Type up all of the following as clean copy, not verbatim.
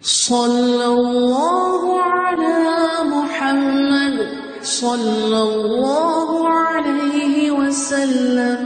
सल्लल्लाहु अला मुहम्मद सल्लल्लाहु अलैहि वसल्लम।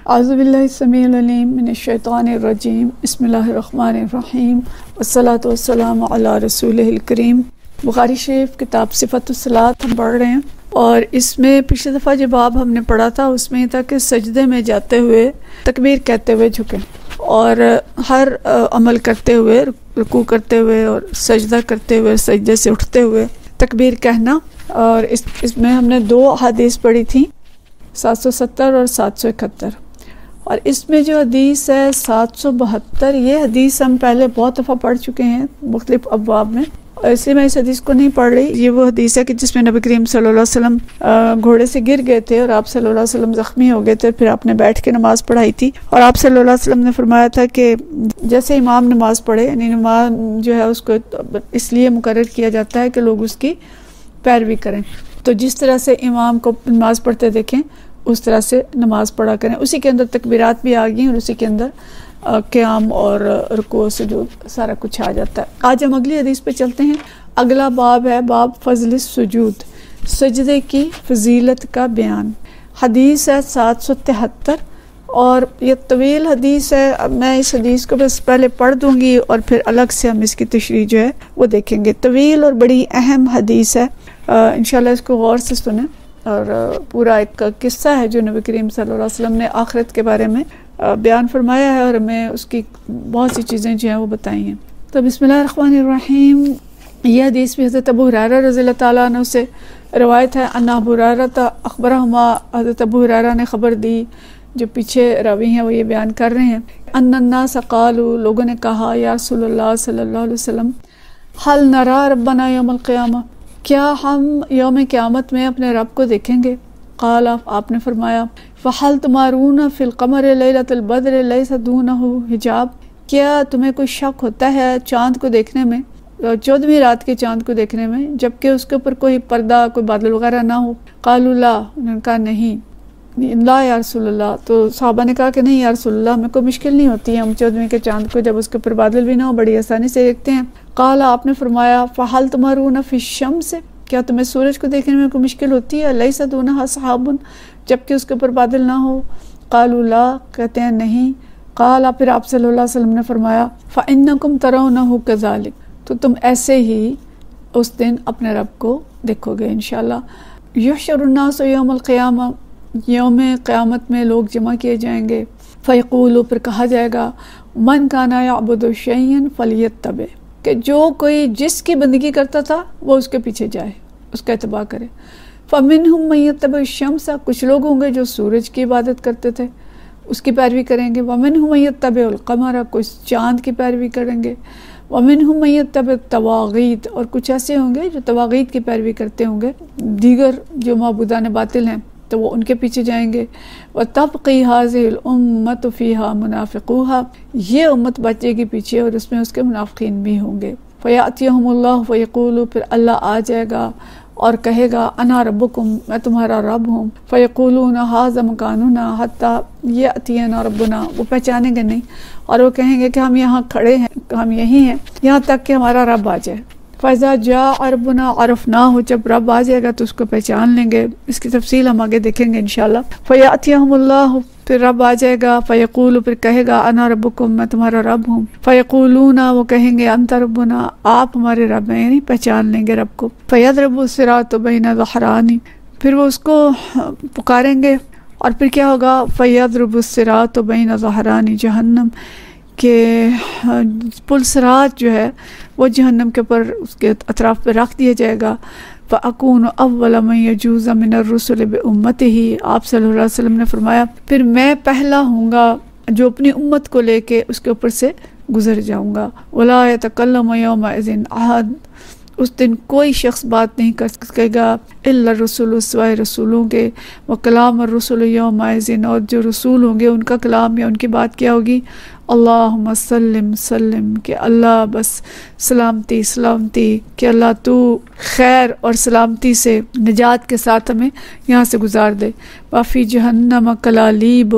औज़ुबिल्लाहि समीउल अलीम मिनश्शैतानिर रजीम बिस्मिल्लाहिर्रहमानिर रहीम वस्सलातु वस्सलामु अला रसूलिहिल करीम। बुखारी शरीफ किताब सिफ़तुस सलात हम पढ़ रहे हैं और इसमें पिछली दफ़ा जो बाब हमने पढ़ा था उसमें ये था कि सजदे में जाते हुए तकबीर कहते हुए झुकें और हर अमल करते हुए, रुकू करते हुए और सजदा करते हुए, सजदे से उठते हुए तकबीर कहना। और इसमें हमने दो हदीस पढ़ी थी, 770 और 771। और इसमें जो हदीस है 772, ये हदीस हम पहले बहुत दफ़ा पढ़ चुके हैं मुख्तलिफ अब्वाब में, और इसलिए मैं इस हदीस को नहीं पढ़ रही। ये वो हदीस है कि जिसमें नबी करीम सल्लल्लाहु अलैहि वसल्लम घोड़े से गिर गए थे और आप सल्लल्लाहु अलैहि वसल्लम ज़ख्मी हो गए थे, फिर आपने बैठ के नमाज़ पढ़ाई थी और आप सल्लल्लाहु अलैहि वसल्लम ने फरमाया था कि जैसे इमाम नमाज़ पढ़े, यानी नमाज जो है उसको इसलिए मुकर्रर किया जाता है कि लोग उसकी पैरवी करें, तो जिस तरह से इमाम को नमाज़ पढ़ते देखें उस तरह से नमाज़ पढ़ा करें। उसी के अंदर तकबीरात भी आ गई और उसी के अंदर क़याम और रुकू सुजूद सारा कुछ आ जाता है। आज हम अगली हदीस पे चलते हैं। अगला बाब है बाब फ़ज़ल सुजूद, सजदे की फजीलत का बयान। हदीस है 773 और ये तवील हदीस है। अब मैं इस हदीस को बस पहले पढ़ दूंगी और फिर अलग से हम इसकी तशरीह जो है वो देखेंगे। तवील और बड़ी अहम हदीस है, इंशाल्लाह इसको गौर से सुने। और पूरा एक किस्सा है जो नबी करीम सल्लल्लाहु अलैहि वसल्लम ने आखिरत के बारे में बयान फरमाया है और हमें उसकी बहुत सी चीज़ें जो हैं वो बताई हैं। तो बिस्मिल्लाहिर्रहमानिर्रहीम, यह हदीस भी हज़रत अबू हुरैरा रज़ियल्लाहु ताला अन्हु से रवायत है। अन्ना अबू हुरैरा अख़बरहुमा, हज़रत अबू हुरैरा ने ख़बर दी, जो पीछे रावी हैं वो ये बयान कर रहे हैं। अन्नास क़ालू, लोगों ने कहा, या रसूलल्लाह सल्लल्लाहु अलैहि वसल्लम, हल नरा रब्बना यौमल क़ियामा, क्या हम यौम क़यामत में अपने रब को देखेंगे? क़ाल, आपने फरमाया, फ़हल तुमारून फ़िल क़मर लैलतुल बद्र लैसा दूनहु हिजाब, क्या तुम्हें कोई शक होता है चाँद को देखने में, 14वीं रात के चाँद को देखने में, जबकि उसके ऊपर कोई पर्दा, कोई बादल वगैरह ना हो? क़ालू ला, उन्होंने कहा नहीं, ला या रसूलल्लाह। तो सहाबा ने कहा कि नहीं या रसूलल्लाह, हमें कोई मुश्किल नहीं होती है, हम 14वीं के चाँद को जब उसके ऊपर बादल भी ना हो बड़ी आसानी से देखते हैं। क़ाला, आपने फरमाया, फ़हल तुमारून फ़ी शम्स, क्या तुम्हें सूरज को देखने में कोई मुश्किल होती है? लैसा दूनहा सहाबुन, जबकि उसके ऊपर बादल ना हो? क़ालू ला, कहते हैं नहीं। क़ाला, फिर आप सल्लल्लाहु अलैहि वसल्लम ने फरमाया, फ़इन्नकुम तरौनहु कज़ालिक, तो तुम ऐसे ही उस दिन अपने रब को देखोगे इंशाअल्लाह। युहशरुन्नासु यौमल क़ियामा, यौम क़यामत में लोग जमा किए जाएंगे। फ़यक़ूलु, फिर कहा जाएगा, मन काना यअबुदु शैयन फ़लियत्तबि, कि जो कोई जिसकी बंदगी करता था वो उसके पीछे जाए, उसका इत्तबा करे। फ़मिनहुम मन यत्तबि शम्स, कुछ लोग होंगे जो सूरज की इबादत करते थे उसकी पैरवी करेंगे। वमिनहुम मन यत्तबिउल क़मर, कुछ चाँद की पैरवी करेंगे। वमिनहुम मन यत्तबि तवागीत, और कुछ ऐसे होंगे जो तवागीत की पैरवी करते होंगे, दीगर जो माबूदान बातिल हैं, तो वो उनके पीछे जाएंगे। व तबक़ी हाज़िहिल उम्मतु फ़ीहा मुनाफ़िक़ूहा, ये उम्मत बचेगी पीछे और उसमें उसके मुनाफ़िक़ीन भी होंगे। फ़यातियहुमुल्लाहु फ़यक़ूलु, फिर अल्लाह आ जाएगा और कहेगा, अना रब्बुकुम, मैं तुम्हारा रब हूँ। फ़यक़ूलूना हाज़ा मकानुना हत्ता यअतियना रब्बुना, वो पहचानेंगे नहीं और वो कहेंगे कि हम यहाँ खड़े हैं, हम यहीं हैं, यहाँ तक कि हमारा रब आ जाए। फ़ज़ा जा रब्बुना अरफ़ना हो, जब रब आ जाएगा तो उसको पहचान लेंगे। इसकी तफसील हम आगे देखेंगे इंशाअल्लाह। फ़यातियहुमुल्लाहु, फिर रब आ जाएगा। फ़यक़ूलु, फिर कहेगा, अना रब्बुकुम, मैं तुम्हारा रब हूँ। फ़यक़ूलूना, वो कहेंगे, अंत रब्बुना, आप हमारे रब हैं, यानी पहचान लेंगे रब को। फ़यद्रिबु सिरातु बैना ज़हरानी, फिर वो उसको पुकारेंगे और फिर क्या होगा? फ़यद्रिबु सिरातु बैना ज़हरानी जहन्नम, के पुल सिरात जो है वो जहन्नम के ऊपर उसके अतराफ़ पे रख दिया जाएगा। फ़अकूनु अव्वला मन यजूज़ु मिनर रुसुलि बिउम्मतिही, आप सल्लल्लाहु अलैहि वसल्लम ने फरमाया, फिर मैं पहला होऊंगा जो अपनी उम्मत को लेके उसके ऊपर से गुजर जाऊंगा। वला यतकल्लमु यौमइज़िन अहद, उस दिन कोई शख्स बात नहीं कर सकेगा इल्ला रसूल, सिवाय रसूलों के। व कलाम रसूल यौमइज़िन, और जो रसूल होंगे उनका कलाम या उनकी बात क्या होगी? अल्लाहुम्मा सल्लिम सल्लिम, कि अल्लाह बस सलामती सलामती, कि अल्लाह तू खैर और सलामती से निजात के साथ हमें यहाँ से गुजार दे। वाफ़ी जहन्नम कलालीब,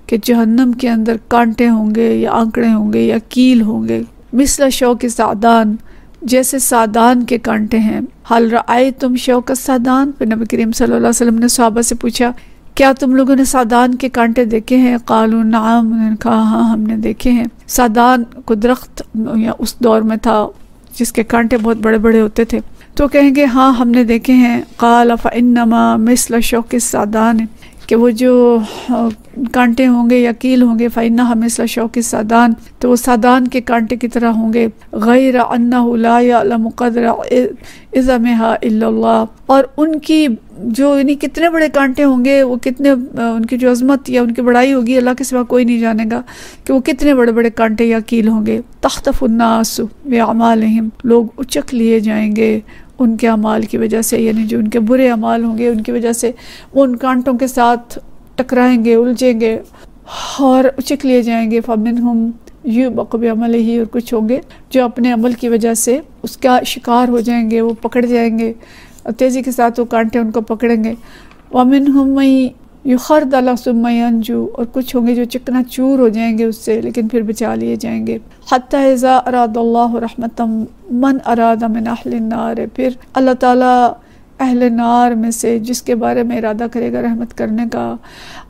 कि जहन्नम के अंदर कांटे होंगे या आंकड़े होंगे या कील होंगे, मिस्ल शौक सादान, जैसे सादान के कांटे हैं। हल रआई तुम शौक सादान, फिर नबी करीम सल्लल्लाहु अलैहि वसल्लम ने सहाबा से पूछा क्या तुम लोगों ने सादान के कांटे देखे हैं? कालू नाम, उन्होंने कहा हाँ हमने देखे हैं। सादान को दरख्त उस दौर में था जिसके कांटे बहुत बड़े बड़े होते थे, तो कहेंगे हाँ हमने देखे हैं। काल फ़इन्नमा मिस्ल शौक सादान, कि वो जो कांटे होंगे या कील होंगे, फ़इन्नहा मिस्ल शौक सादान, तो वो सादान के कांटे की तरह होंगे। गैर अन्नहु ला यअलमु क़द्र इज़मिहा इल्लल्लाह, और उनकी जो यानी कितने बड़े कांटे होंगे, वो कितने उनकी जो अज़मत या उनकी बड़ाई होगी अल्लाह के सिवा कोई नहीं जानेगा कि वो कितने बड़े बड़े कांटे या कील होंगे। तख़्तफ़ुन्नासु बिअमालिहिम, लोग उचक लिए जाएंगे उनके अमाल की वजह से, यानी जो उनके बुरे अमाल होंगे उनकी वजह से वो उन कांटों के साथ टकराएंगे, उलझेंगे और उचक लिए जाएंगे। फ़मिनहुम युबक़ु बिअमलिही, और कुछ होंगे जो अपने अमल की वजह से उसका शिकार हो जाएंगे, वो पकड़ जाएंगे तेज़ी के साथ, वो कांटे उनको पकड़ेंगे। वमिनहुम मन युख़रदल सुम्मा यंजू, और कुछ होंगे जो चिकना चूर हो जाएंगे उससे, लेकिन फिर बचा लिए जाएंगे। हत्ता इज़ा अरादल्लाहु रहमतम मन अरादा मिन अहलिन नार, फिर अल्लाह ताला अहले नार में से जिसके बारे में इरादा करेगा रहमत करने का,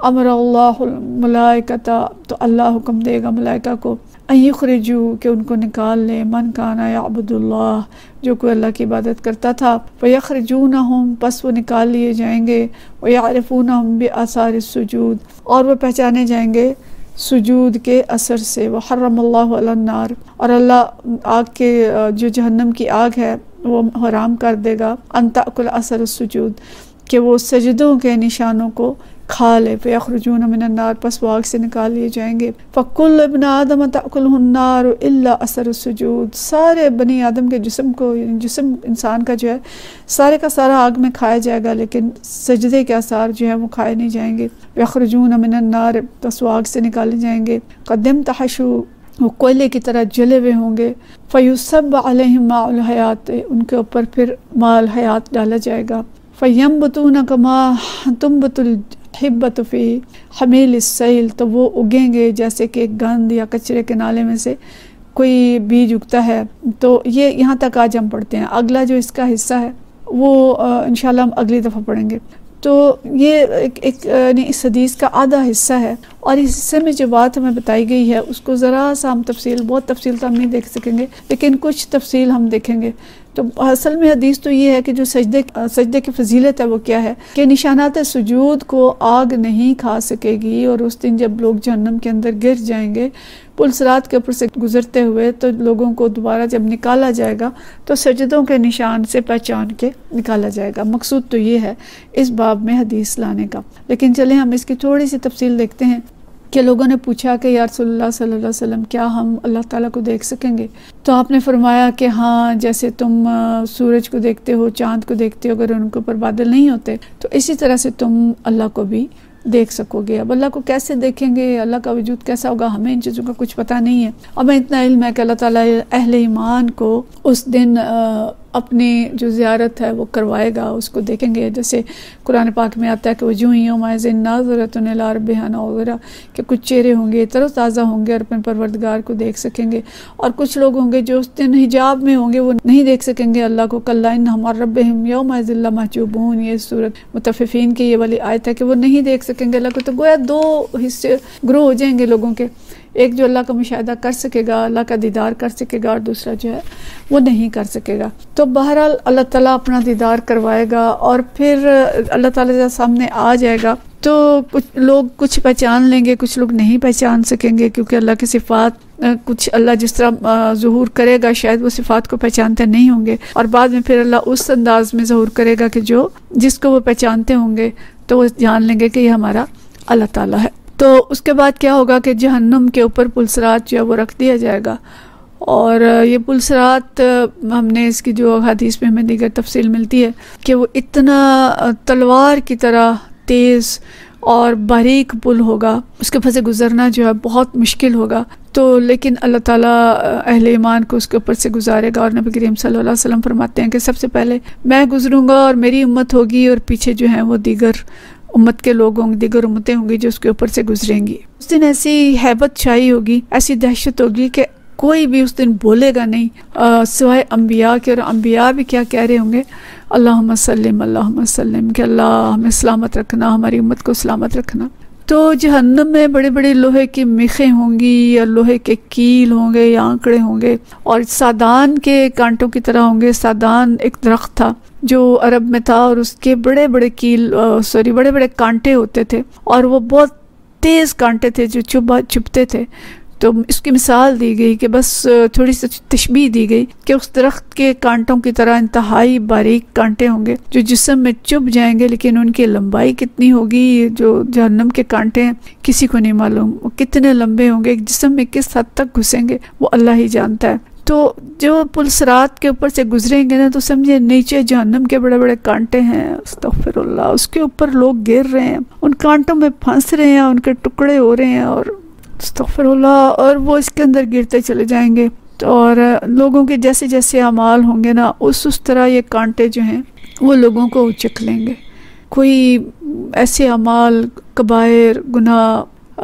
अमरल्लाहुल मलाइकता, तो अल्लाह हुक्म देगा मलाइका को, अयुखरिजू, कि उनको निकाल ले, मन काना याबुदुल्लाह, जो कोई अल्लाह की इबादत करता था, फ़यख़रिजूनहुम, पस वो निकाल लिए जाएंगे, वयअरिफ़ूनहुम बिआसारि सुजूद, और वो पहचाने जाएंगे सुजूद के असर से। वहर्रमल्लाहु अलन नार, और अल्लाह आग के जो जहन्नम की आग है वो हराम कर देगा, अन ताकुल असर सुजूद, कि वो सजदों के निशानों को खा ले। फ़यख़रुजून मिनन नार, पस वो आग से निकाल लिए जाएंगे। फ़कुल्लु इब्न आदम ताकुलुहुन नार इल्ला असर सुजूद, सारे बनी आदम के जिस्म को, जिस्म इंसान का जो है सारे का सारा आग में खाया जाएगा, लेकिन सजदे के आसार जो है वो खाए नहीं जाएंगे। फ़यख़रुजून मिनन नार, पस वो आग से निकाले जाएंगे। क़द्दिम तहशु, वो कोयले की तरह जले हुए होंगे। फ़युसब्बु अलैहिम माउल हयात, उनके ऊपर फिर माल हयात डाला जाएगा। फ़यंबतून कमा तुंबतुल हिब्बतु फ़ी हमील सैल, तो वो उगेंगे जैसे कि गंद या कचरे के नाले में से कोई बीज उगता है। तो ये यहाँ तक आज हम पढ़ते हैं। अगला जो इसका हिस्सा है वो इंशाल्लाह हम अगली दफ़ा पढ़ेंगे। तो ये एक इस हदीस का आधा हिस्सा है, और इस हिस्से में जो बात हमें बताई गई है उसको ज़रा सा हम तफसील, बहुत तफसील तो हम नहीं देख सकेंगे, लेकिन कुछ तफसील हम देखेंगे। तो असल में हदीस तो ये है कि जो सजदे की फजीलत है वो क्या है कि निशानात सुजूद को आग नहीं खा सकेगी, और उस दिन जब लोग जहन्नम के अंदर गिर जाएंगे पुल सिरात के ऊपर से गुजरते हुए, तो लोगों को दोबारा जब निकाला जाएगा तो सजदों के निशान से पहचान के निकाला जाएगा। मकसूद तो ये है इस बाब में हदीस लाने का। लेकिन चलें हम इसकी थोड़ी सी तफसील देखते हैं कि लोगों ने पूछा कि या रसूलुल्लाह सल्लल्लाहु अलैहि वसल्लम क्या हम अल्लाह ताला को देख सकेंगे? तो आपने फरमाया कि हाँ, जैसे तुम सूरज को देखते हो, चाँद को देखते हो, अगर उनके ऊपर बादल नहीं होते तो इसी तरह से तुम अल्लाह को भी देख सकोगे। अब अल्लाह को कैसे देखेंगे, अल्लाह का वजूद कैसा होगा, हमें इन चीज़ों का कुछ पता नहीं है। हमें इतना इल्म है कि अल्लाह ताला अहले ईमान को उस दिन अपनी जो ज़ियारत है वो करवाएगा, उसको देखेंगे। जैसे कुरान पाक में आता है कि वजूह यौमइज़िन नाज़िरतुन इला रब्बिहा नाज़िरा, कि कुछ चेहरे होंगे तरोताज़ा होंगे और अपने परवरदिगार को देख सकेंगे, और कुछ लोग होंगे जो उस दिन हिजाब में होंगे, वो नहीं देख सकेंगे अल्लाह को। कल्ला इन्नहुम अन रब्बिहिम यौमइज़िन लमहजूबून, ये सूरत मुतफ़्फ़िफ़ीन की ये वाली आयत है कि वो नहीं देख सकेंगे अल्लाह को। तो गोया दो हिस्से ग्रो हो जाएंगे लोगों के, एक जो अल्लाह का मुशाहिदा कर सकेगा, अल्लाह का दीदार कर सकेगा, और दूसरा जो है वो नहीं कर सकेगा। तो बहरहाल अल्लाह ताला अपना दीदार करवाएगा, और फिर अल्लाह ताला जब सामने आ जाएगा तो कुछ लोग कुछ पहचान लेंगे, कुछ लोग नहीं पहचान सकेंगे, क्योंकि अल्लाह की सिफ़ात कुछ अल्लाह जिस तरह ज़ुहूर करेगा शायद वो सिफ़ात को पहचानते नहीं होंगे, और बाद में फिर अल्लाह उस अंदाज में ज़ुहूर करेगा कि जो जिसको वो पहचानते होंगे तो वो जान लेंगे कि ये हमारा अल्लाह ताला है। तो उसके बाद क्या होगा कि जहन्नुम के ऊपर पुलसरात जो है वो रख दिया जाएगा, और ये पुलसरात हमने इसकी जो हदीस में हमें दीगर तफसील मिलती है कि वो इतना तलवार की तरह तेज़ और बारीक पुल होगा, उसके ऊपर से गुजरना जो है बहुत मुश्किल होगा। तो लेकिन अल्लाह ताला अहले ईमान को उसके ऊपर से गुजारेगा, और नबी करीम सल्लल्लाहु अलैहि वसल्लम फरमाते हैं कि सबसे पहले मैं गुजरूंगा और मेरी उम्मत होगी, और पीछे जो है वो दीगर उम्मत के लोग होंगे, दीगर उम्मतें होंगी जो उसके ऊपर से गुजरेंगी। उस दिन ऐसी हैबत छाई होगी, ऐसी दहशत होगी कि कोई भी उस दिन बोलेगा नहीं सिवाय अम्बिया के। और अम्बिया भी क्या कह रहे होंगे, अल्लाहुम्मा सल्लिम कि अल्लाह हमें सलामत रखना, हमारी उम्मत को सलामत रखना। तो जहन्नम में बड़े बड़े लोहे की मिखें होंगी या लोहे के कील होंगे या आंकड़े होंगे और सादान के कांटों की तरह होंगे। सादान एक दरख्त था जो अरब में था और उसके बड़े बड़े कील बड़े बड़े कांटे होते थे और वो बहुत तेज़ कांटे थे जो चुभते थे। तो इसकी मिसाल दी गई कि बस थोड़ी सी तशबीह दी गई कि उस दरख्त के कांटों की तरह इंतहाई बारीक कांटे होंगे जो जिस्म में चुभ जाएंगे, लेकिन उनकी लंबाई कितनी होगी, जो जहन्नम के कांटे हैं किसी को नहीं मालूम कितने लंबे होंगे, जिस्म में किस हद तक घुसेंगे वो अल्लाह ही जानता है। तो जो पुल सिरात के ऊपर से गुजरेंगे ना तो समझे नीचे जहन्नम के बड़े बड़े कांटे हैं, अस्तगफिरुल्लाह, उसके ऊपर लोग गिर रहे हैं, उन कांटों में फंस रहे हैं, उनके टुकड़े हो रहे हैं और अस्तगफिरुल्लाह, और वो इसके अंदर गिरते चले जाएंगे। तो और लोगों के जैसे जैसे अमाल होंगे ना उस तरह ये कांटे जो हैं वो लोगों को उचक लेंगे। कोई ऐसे अमाल कबायर गुनाह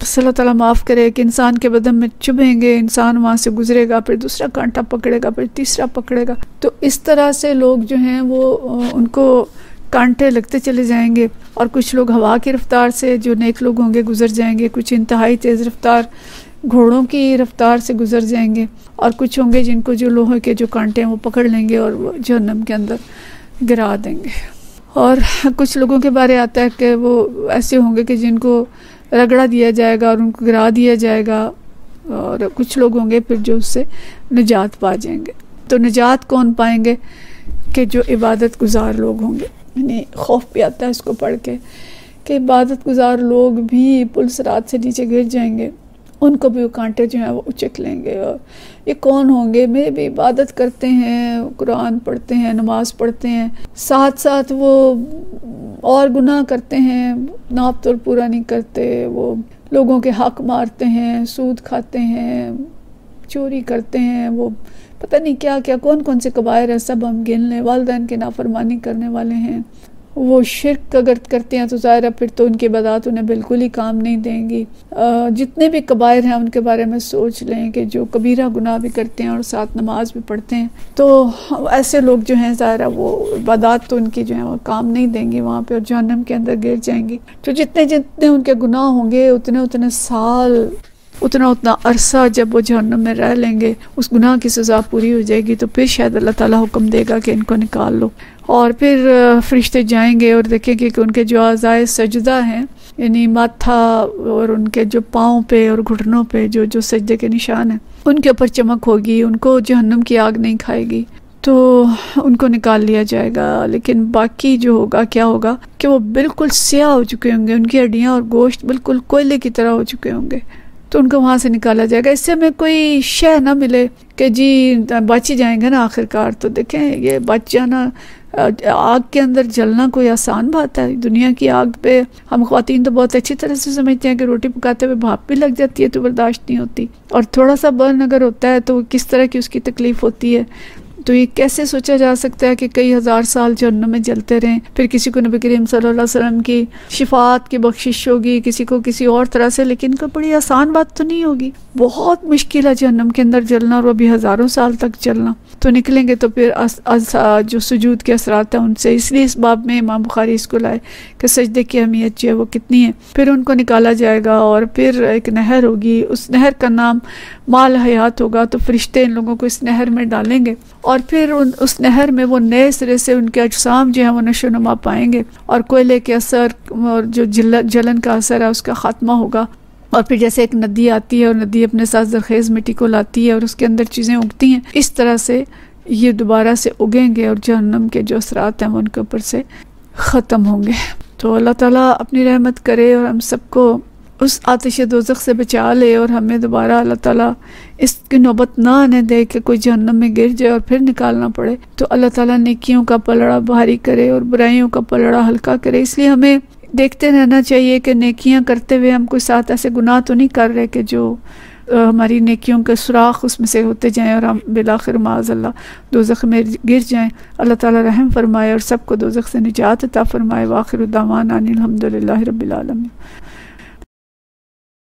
अल्लाह ताला माफ़ करे कि इंसान के बदन में चुभेंगे, इंसान वहाँ से गुजरेगा, फिर दूसरा कांटा पकड़ेगा, फिर तीसरा पकड़ेगा। तो इस तरह से लोग जो हैं वो उनको कांटे लगते चले जाएंगे। और कुछ लोग हवा की रफ्तार से जो नेक लोग होंगे गुजर जाएंगे, कुछ इंतहाई तेज़ रफ्तार घोड़ों की रफ्तार से गुजर जाएंगे और कुछ होंगे जिनको जो लोहे के जो कांटे हैं वो पकड़ लेंगे और वो जहन्नम के अंदर गिरा देंगे। और कुछ लोगों के बारे आता है कि वो ऐसे होंगे कि जिनको रगड़ा दिया जाएगा और उनको गिरा दिया जाएगा, और कुछ लोग होंगे फिर जो उससे निजात पा जाएंगे। तो निजात कौन पाएंगे कि जो इबादत गुजार लोग होंगे। यानी खौफ भी आता है इसको पढ़ के कि इबादत गुजार लोग भी पुल सिरात से नीचे गिर जाएंगे, उनको भी वो कांटे जो हैं वो उचक लेंगे। और ये कौन होंगे, मेरे भी इबादत करते हैं, कुरान पढ़ते हैं, नमाज पढ़ते हैं, साथ साथ वो और गुनाह करते हैं, नाप तोल पूरा नहीं करते, वो लोगों के हक मारते हैं, सूद खाते हैं, चोरी करते हैं, वो पता नहीं क्या क्या कौन कौन से कबायर है सब हम गिन लें, वालिदैन की नाफरमानी करने वाले हैं, वो शिर्क अगर करते हैं तो ज़ाहिर है फिर तो उनकी इबादत उन्हें बिल्कुल ही काम नहीं देंगी। जितने भी कबायर हैं उनके बारे में सोच लें कि जो कबीरा गुनाह भी करते हैं और साथ नमाज भी पढ़ते हैं, तो ऐसे लोग जो हैं ज़ाहिर है वो इबादत तो उनकी जो है वो काम नहीं देंगी वहाँ पे और जहन्नम के अंदर गिर जाएंगी। तो जितने जितने उनके गुनाह होंगे उतने उतने साल उतना अरसा जब वो जहन्नम में रह लेंगे, उस गुनाह की सज़ा पूरी हो जाएगी तो फिर शायद अल्लाह ताला हुक्म देगा कि इनको निकाल लो। और फिर फरिश्ते जाएंगे और देखेंगे कि उनके जो आज़ाए सजदा हैं, यानी माथा और उनके जो पाँव पे और घुटनों पे जो जो सजदे के निशान हैं उनके ऊपर चमक होगी, उनको जहन्नम की आग नहीं खाएगी, तो उनको निकाल लिया जाएगा। लेकिन बाकी जो होगा क्या होगा कि वो बिल्कुल स्याह हो चुके होंगे, उनकी हड्डियाँ और गोश्त बिल्कुल कोयले की तरह हो चुके होंगे, तो उनको वहाँ से निकाला जाएगा। इससे हमें कोई शय ना मिले कि जी बच ही जाएंगे ना आखिरकार। तो देखें ये बच जाना, आग के अंदर जलना कोई आसान बात है। दुनिया की आग पे हम ख्वातीन तो बहुत अच्छी तरह से समझते हैं कि रोटी पकाते हुए भाप भी लग जाती है तो बर्दाश्त नहीं होती, और थोड़ा सा बर्न अगर होता है तो किस तरह की उसकी तकलीफ़ होती है। तो ये कैसे सोचा जा सकता है कि कई हज़ार साल जहन्नम में जलते रहें, फिर किसी को नबी करीम सल्लल्लाहु अलैहि वसल्लम की शिफात की बख्शिश होगी, किसी को किसी और तरह से, लेकिन कोई बड़ी आसान बात तो नहीं होगी। बहुत मुश्किल है जहन्नम के अंदर जलना और वो भी हज़ारों साल तक जलना। तो निकलेंगे तो फिर जो सुजूद के असरात हैं उनसे, इसलिए इस बाब में इमाम बुखारी इसको लाए कि सजदे की अहमियत जो है वो कितनी है। फिर उनको निकाला जाएगा और फिर एक नहर होगी, उस नहर का नाम माल हयात होगा। तो फरिश्ते इन लोगों को इस नहर में डालेंगे और फिर उस नहर में वो नए सिरे से उनके अजसाम जो है वो नशो नुमा पाएंगे और कोयले के असर और जो जलन का असर है उसका ख़ात्मा होगा। और फिर जैसे एक नदी आती है और नदी अपने साथ जरखेज़ मिट्टी को लाती है और उसके अंदर चीज़ें उगती हैं, इस तरह से ये दोबारा से उगेंगे और जहन्नम के जो असरात हैं वो उनके ऊपर से ख़त्म होंगे। तो अल्लाह ताला अपनी रहमत करे और हम सबको उस आतिश दोज़ख से बचा ले और हमें दोबारा अल्लाह ताला इसकी नौबत ना आने दे कि कोई जहन्नम में गिर जाए और फिर निकालना पड़े। तो अल्लाह ताला नेकियों का पलड़ा भारी करे और बुराइयों का पलड़ा हल्का करे। इसलिए हमें देखते रहना चाहिए कि नेकियां करते हुए हम कोई साथ ऐसे गुनाह तो नहीं कर रहे कि जो हमारी नेकियों के सुराख उसमें से होते जाएं और हम बिलाखिर माज़अल्लाह दोज़ख में गिर जाएं। अल्लाह ताला रहम फरमाए और सबको दोज़ख से निजात अता फरमाए। वाखिर दावाना अनिल हम्दुलिल्लाहि रब्बिल आलमीन।